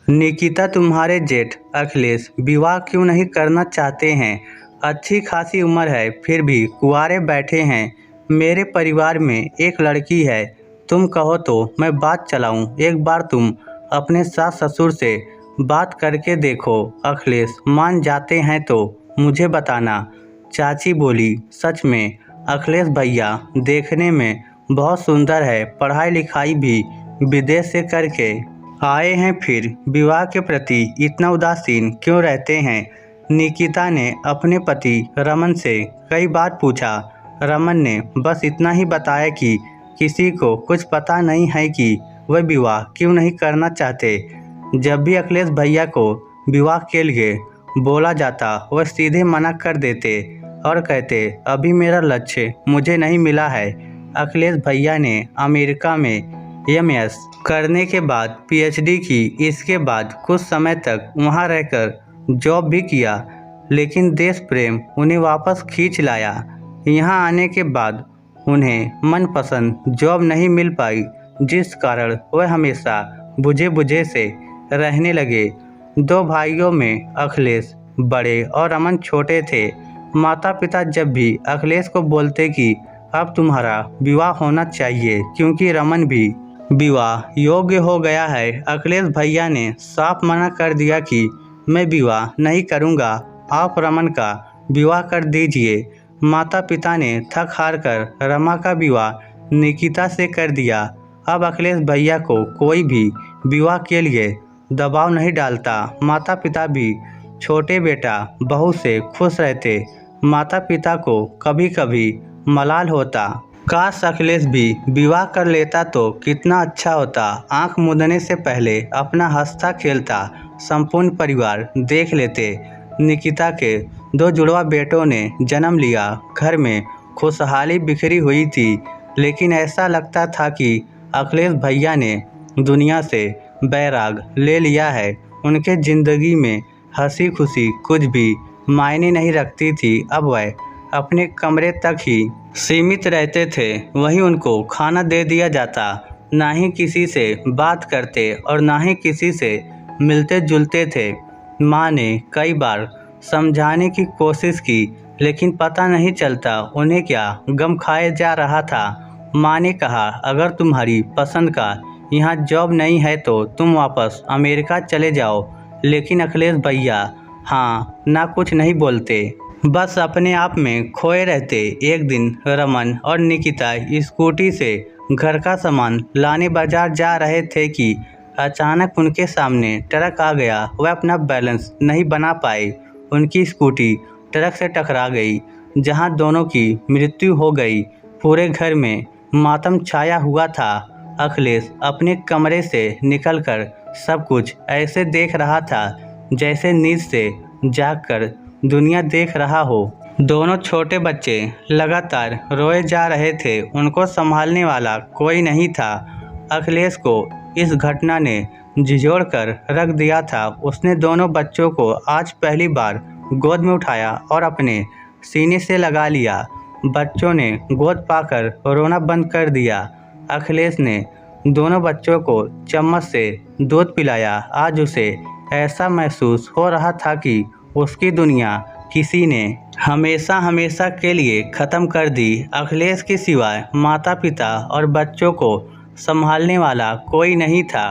निकिता तुम्हारे जेठ अखिलेश विवाह क्यों नहीं करना चाहते हैं? अच्छी खासी उम्र है फिर भी कुंवारे बैठे हैं। मेरे परिवार में एक लड़की है, तुम कहो तो मैं बात चलाऊं। एक बार तुम अपने सास ससुर से बात करके देखो। अखिलेश मान जाते हैं तो मुझे बताना। चाची बोली, सच में अखिलेश भैया देखने में बहुत सुंदर है, पढ़ाई लिखाई भी विदेश से करके आए हैं, फिर विवाह के प्रति इतना उदासीन क्यों रहते हैं? निकिता ने अपने पति रमन से कई बार पूछा। रमन ने बस इतना ही बताया कि किसी को कुछ पता नहीं है कि वह विवाह क्यों नहीं करना चाहते। जब भी अखिलेश भैया को विवाह के लिए बोला जाता वह सीधे मना कर देते और कहते, अभी मेरा लक्ष्य मुझे नहीं मिला है। अखिलेश भैया ने अमेरिका में एमएस करने के बाद पीएचडी की। इसके बाद कुछ समय तक वहां रहकर जॉब भी किया, लेकिन देश प्रेम उन्हें वापस खींच लाया। यहां आने के बाद उन्हें मनपसंद जॉब नहीं मिल पाई, जिस कारण वह हमेशा बुझे बुझे से रहने लगे। दो भाइयों में अखिलेश बड़े और रमन छोटे थे। माता पिता जब भी अखिलेश को बोलते कि अब तुम्हारा विवाह होना चाहिए क्योंकि रमन भी विवाह योग्य हो गया है, अखिलेश भैया ने साफ मना कर दिया कि मैं विवाह नहीं करूंगा, आप रमन का विवाह कर दीजिए। माता पिता ने थक हार कर रमा का विवाह निकिता से कर दिया। अब अखिलेश भैया को कोई भी विवाह के लिए दबाव नहीं डालता। माता पिता भी छोटे बेटा बहू से खुश रहते। माता पिता को कभी कभी मलाल होता, काश अखिलेश भी विवाह कर लेता तो कितना अच्छा होता। आंख मूंदने से पहले अपना हंसता खेलता संपूर्ण परिवार देख लेते। निकिता के दो जुड़वा बेटों ने जन्म लिया। घर में खुशहाली बिखरी हुई थी, लेकिन ऐसा लगता था कि अखिलेश भैया ने दुनिया से बैराग ले लिया है। उनके जिंदगी में हंसी खुशी कुछ भी मायने नहीं रखती थी। अब वह अपने कमरे तक ही सीमित रहते थे, वहीं उनको खाना दे दिया जाता। ना ही किसी से बात करते और ना ही किसी से मिलते जुलते थे। माँ ने कई बार समझाने की कोशिश की, लेकिन पता नहीं चलता उन्हें क्या गम खाए जा रहा था। माँ ने कहा, अगर तुम्हारी पसंद का यहाँ जॉब नहीं है तो तुम वापस अमेरिका चले जाओ। लेकिन अखिलेश भैया हाँ ना कुछ नहीं बोलते, बस अपने आप में खोए रहते। एक दिन रमन और निकिता स्कूटी से घर का सामान लाने बाजार जा रहे थे कि अचानक उनके सामने ट्रक आ गया। वह अपना बैलेंस नहीं बना पाए, उनकी स्कूटी ट्रक से टकरा गई, जहां दोनों की मृत्यु हो गई। पूरे घर में मातम छाया हुआ था। अखिलेश अपने कमरे से निकलकर सब कुछ ऐसे देख रहा था जैसे नींद से जागकर दुनिया देख रहा हो। दोनों छोटे बच्चे लगातार रोए जा रहे थे, उनको संभालने वाला कोई नहीं था। अखिलेश को इस घटना ने झिझोड़ कर रख दिया था। उसने दोनों बच्चों को आज पहली बार गोद में उठाया और अपने सीने से लगा लिया। बच्चों ने गोद पाकर रोना बंद कर दिया। अखिलेश ने दोनों बच्चों को चम्मच से दूध पिलाया। आज उसे ऐसा महसूस हो रहा था कि उसकी दुनिया किसी ने हमेशा हमेशा के लिए ख़त्म कर दी। अखिलेश के सिवाय माता पिता और बच्चों को संभालने वाला कोई नहीं था।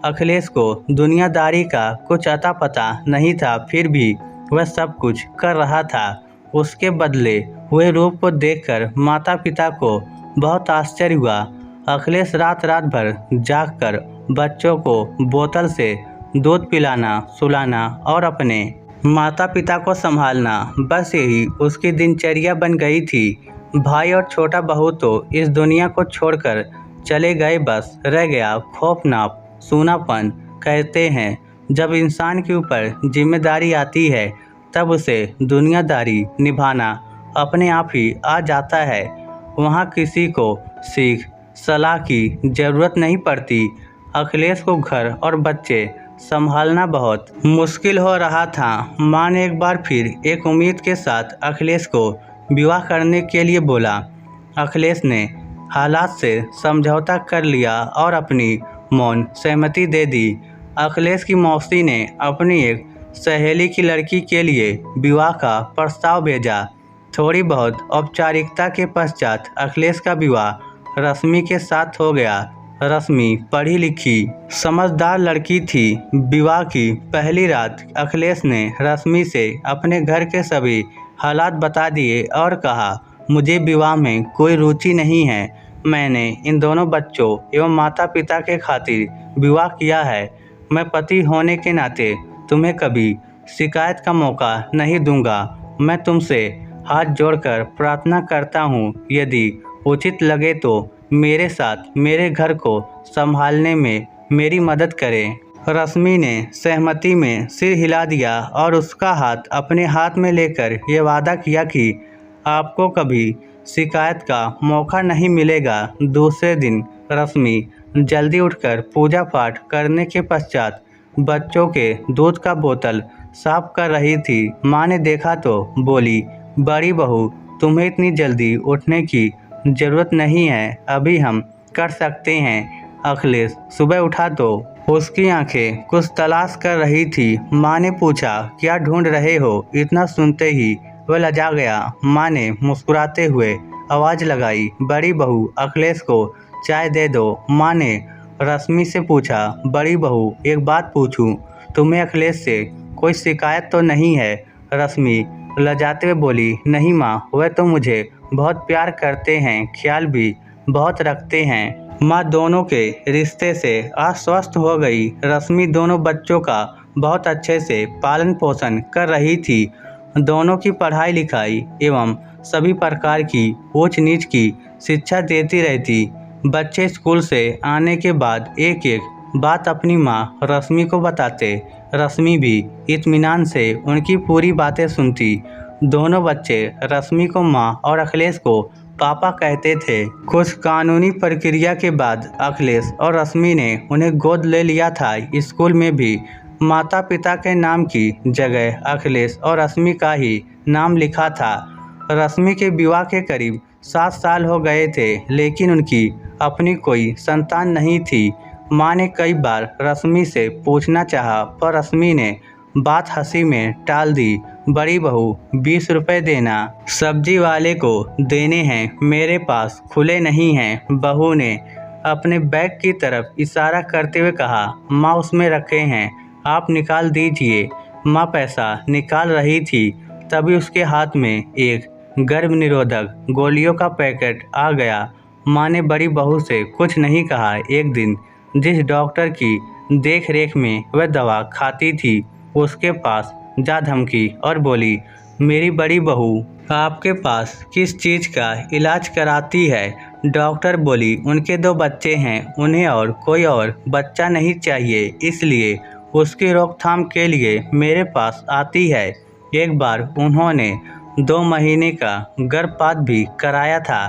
अखिलेश को दुनियादारी का कुछ अता पता नहीं था, फिर भी वह सब कुछ कर रहा था। उसके बदले हुए रूप को देखकर माता पिता को बहुत आश्चर्य हुआ। अखिलेश रात रात भर जागकर बच्चों को बोतल से दूध पिलाना, सुलाना और अपने माता पिता को संभालना, बस यही उसकी दिनचर्या बन गई थी। भाई और छोटा बहू तो इस दुनिया को छोड़कर चले गए, बस रह गया खौफनाक सूनापन। कहते हैं जब इंसान के ऊपर जिम्मेदारी आती है तब उसे दुनियादारी निभाना अपने आप ही आ जाता है। वहाँ किसी को सीख सलाह की ज़रूरत नहीं पड़ती। अखिलेश को घर और बच्चे संभालना बहुत मुश्किल हो रहा था। माँ ने एक बार फिर एक उम्मीद के साथ अखिलेश को विवाह करने के लिए बोला। अखिलेश ने हालात से समझौता कर लिया और अपनी मौन सहमति दे दी। अखिलेश की मौसी ने अपनी एक सहेली की लड़की के लिए विवाह का प्रस्ताव भेजा। थोड़ी बहुत औपचारिकता के पश्चात अखिलेश का विवाह रश्मि के साथ हो गया। रश्मि पढ़ी लिखी समझदार लड़की थी। विवाह की पहली रात अखिलेश ने रश्मि से अपने घर के सभी हालात बता दिए और कहा, मुझे विवाह में कोई रुचि नहीं है। मैंने इन दोनों बच्चों एवं माता पिता के खातिर विवाह किया है। मैं पति होने के नाते तुम्हें कभी शिकायत का मौका नहीं दूंगा। मैं तुमसे हाथ जोड़कर प्रार्थना करता हूँ, यदि उचित लगे तो मेरे साथ मेरे घर को संभालने में मेरी मदद करें। रश्मि ने सहमति में सिर हिला दिया और उसका हाथ अपने हाथ में लेकर ये वादा किया कि आपको कभी शिकायत का मौका नहीं मिलेगा। दूसरे दिन रश्मि जल्दी उठकर पूजा पाठ करने के पश्चात बच्चों के दूध का बोतल साफ कर रही थी। माँ ने देखा तो बोली, बड़ी बहू, तुम्हें इतनी जल्दी उठने की ज़रूरत नहीं है, अभी हम कर सकते हैं। अखिलेश सुबह उठा तो उसकी आंखें कुछ तलाश कर रही थी। माँ ने पूछा, क्या ढूंढ रहे हो? इतना सुनते ही वह लजा गया। माँ ने मुस्कुराते हुए आवाज़ लगाई, बड़ी बहू, अखिलेश को चाय दे दो। माँ ने रश्मि से पूछा, बड़ी बहू, एक बात पूछूं, तुम्हें अखिलेश से कोई शिकायत तो नहीं है? रश्मि लजाते हुए बोली, नहीं माँ, वह तो मुझे बहुत प्यार करते हैं, ख्याल भी बहुत रखते हैं। माँ दोनों के रिश्ते से आश्वस्त हो गई। रश्मि दोनों बच्चों का बहुत अच्छे से पालन पोषण कर रही थी। दोनों की पढ़ाई लिखाई एवं सभी प्रकार की ऊंच नीच की शिक्षा देती रहती। बच्चे स्कूल से आने के बाद एक एक बात अपनी माँ रश्मि को बताते। रश्मि भी इत्मीनान से उनकी पूरी बातें सुनती। दोनों बच्चे रश्मि को माँ और अखिलेश को पापा कहते थे। कुछ कानूनी प्रक्रिया के बाद अखिलेश और रश्मि ने उन्हें गोद ले लिया था। स्कूल में भी माता पिता के नाम की जगह अखिलेश और रश्मि का ही नाम लिखा था। रश्मि के विवाह के करीब 7 साल हो गए थे, लेकिन उनकी अपनी कोई संतान नहीं थी। माँ ने कई बार रश्मि से पूछना चाहा, पर रश्मि ने बात हंसी में टाल दी। बड़ी बहू, 20 रुपए देना, सब्जी वाले को देने हैं, मेरे पास खुले नहीं हैं। बहू ने अपने बैग की तरफ इशारा करते हुए कहा, माँ उसमें रखे हैं, आप निकाल दीजिए। माँ पैसा निकाल रही थी, तभी उसके हाथ में एक गर्भ निरोधक गोलियों का पैकेट आ गया। माँ ने बड़ी बहू से कुछ नहीं कहा। एक दिन जिस डॉक्टर की देख रेख में वह दवा खाती थी, उसके पास जा धमकी और बोली, मेरी बड़ी बहू आपके पास किस चीज़ का इलाज कराती है? डॉक्टर बोली, उनके 2 बच्चे हैं, उन्हें और कोई और बच्चा नहीं चाहिए, इसलिए उसकी रोकथाम के लिए मेरे पास आती है। एक बार उन्होंने 2 महीने का गर्भपात भी कराया था।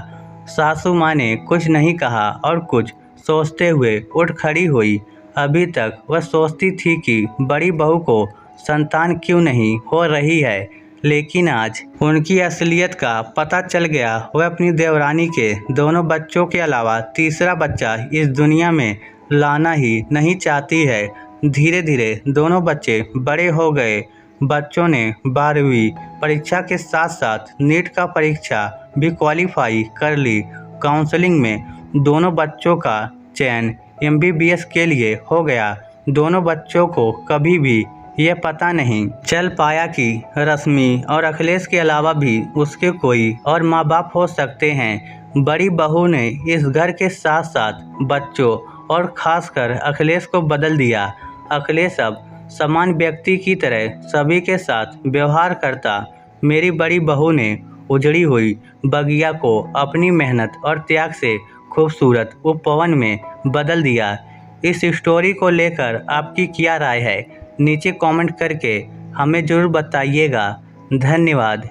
सासू माँ ने कुछ नहीं कहा और कुछ सोचते हुए उठ खड़ी हुई। अभी तक वह सोचती थी कि बड़ी बहू को संतान क्यों नहीं हो रही है, लेकिन आज उनकी असलियत का पता चल गया। वह अपनी देवरानी के दोनों बच्चों के अलावा तीसरा बच्चा इस दुनिया में लाना ही नहीं चाहती है। धीरे धीरे दोनों बच्चे बड़े हो गए। बच्चों ने 12वीं परीक्षा के साथ साथ नीट का परीक्षा भी क्वालिफाई कर ली। काउंसलिंग में दोनों बच्चों का चयन MBBS के लिए हो गया। दोनों बच्चों को कभी भी ये पता नहीं चल पाया कि रश्मि और अखिलेश के अलावा भी उसके कोई और माँ बाप हो सकते हैं। बड़ी बहू ने इस घर के साथ साथ बच्चों और खासकर अखिलेश को बदल दिया। अखिलेश अब समान व्यक्ति की तरह सभी के साथ व्यवहार करता। मेरी बड़ी बहू ने उजड़ी हुई बगिया को अपनी मेहनत और त्याग से खूबसूरत उपवन में बदल दिया। इस स्टोरी को लेकर आपकी क्या राय है? नीचे कमेंट करके हमें ज़रूर बताइएगा। धन्यवाद।